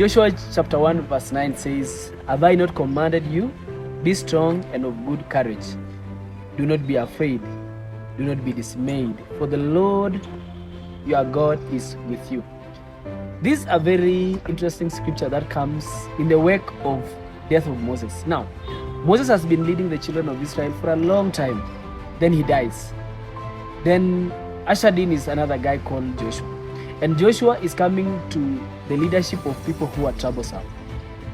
Joshua chapter 1 verse 9 says, "Have I not commanded you? Be strong and of good courage. Do not be afraid. Do not be dismayed, for the Lord your God is with you." This is a very interesting scripture that comes in the wake of death of Moses. Now, Moses has been leading the children of Israel for a long time. Then he dies. Then ushered in is another guy called Joshua. And Joshua is coming to the leadership of people who are troublesome.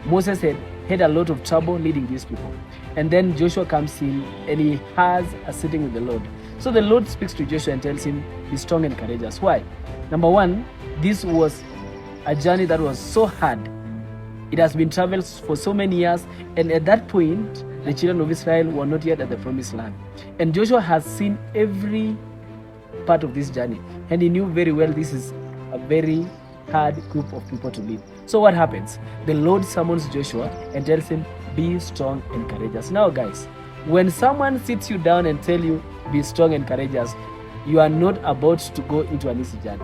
Moses had a lot of trouble leading these people. And then Joshua comes in and he has a sitting with the Lord. So the Lord speaks to Joshua and tells him, be strong and courageous. Why? Number one, this was a journey that was so hard. It has been traveled for so many years, and at that point, the children of Israel were not yet at the promised land. And Joshua has seen every part of this journey, and he knew very well this is a very hard group of people to lead. So what happens? The Lord summons Joshua and tells him, be strong and courageous. Now guys, when someone sits you down and tell you, be strong and courageous, you are not about to go into an easy journey.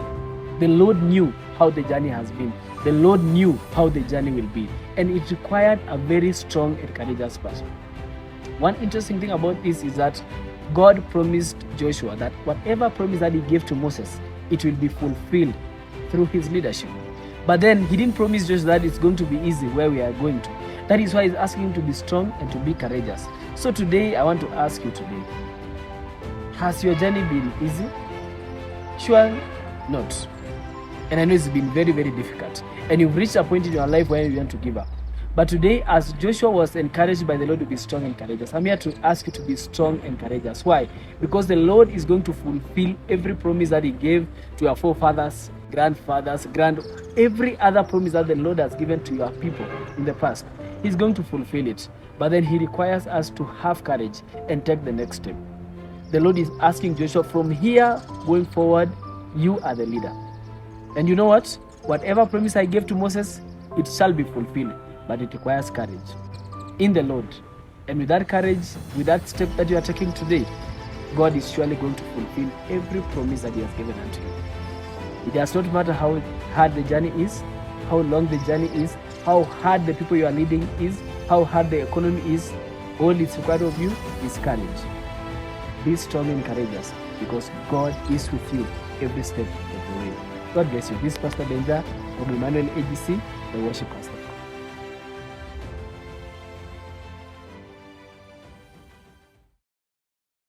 The Lord knew how the journey has been. The Lord knew how the journey will be. And it required a very strong and courageous person. One interesting thing about this is that God promised Joshua that whatever promise that he gave to Moses, it will be fulfilled through his leadership. But then he didn't promise Joshua that it's going to be easy where we are going to. That is why he's asking him to be strong and to be courageous. So today, I want to ask you today, has your journey been easy? Sure not. And I know it's been very, very difficult. And you've reached a point in your life where you want to give up. But today, as Joshua was encouraged by the Lord to be strong and courageous, I'm here to ask you to be strong and courageous. Why? Because the Lord is going to fulfill every promise that he gave to your forefathers, grandfathers, every other promise that the Lord has given to your people in the past. He's going to fulfill it. But then he requires us to have courage and take the next step. The Lord is asking Joshua, from here going forward, you are the leader. And you know what? Whatever promise I gave to Moses, it shall be fulfilled. But it requires courage in the Lord. And with that courage, with that step that you are taking today, God is surely going to fulfill every promise that he has given unto you. It does not matter how hard the journey is, how long the journey is, how hard the people you are leading is, how hard the economy is. All it's required of you is courage. Be strong and courageous, because God is with you every step of the way. God bless you. This is Pastor Benja from Emmanuel AGC, the worship.